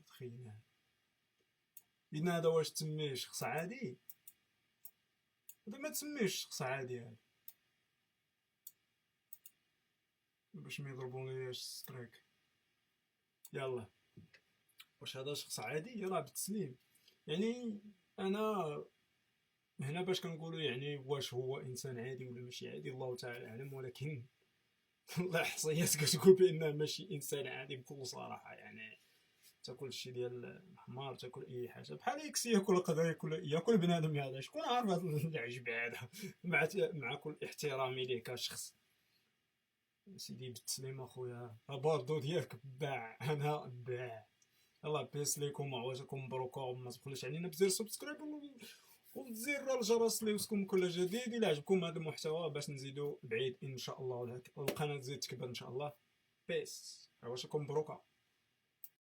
تخيل إن هذا واش تسميه شخص عادي؟ هذا ما تسميهش شخص عادي هذا، باش ما يضربونيش ستريك. يلا واش هذا شخص عادي؟ يلا بالتسليم. يعني انا هنا باش كنقولوا يعني واش هو انسان عادي ولا ماشي عادي الله تعالى اعلم، ولكن الاحصائيات كتقول بانه ماشي انسان عادي بكل صراحه. يعني تاكل الشيء ديال الحمار، تاكل اي حاجه بحال اكس ياكل قدر ياكل بنادم. هذا شكون عارف هذا العجب هذا؟ مع كل احترامي ليه كشخص سيدي بالتسليم اخويا، باردو ديالك باع انا باع. يلا بيس ليكم وعواشركم مبروكه، وما تبخلوش علينا بزر سبسكرايب وزر الجرس ليوصلكم كل جديد. الى عجبكم هذا المحتوى باش نزيدو بعيد ان شاء الله والقناه تزيد تكبر ان شاء الله. بيس عواشركم مبروكه.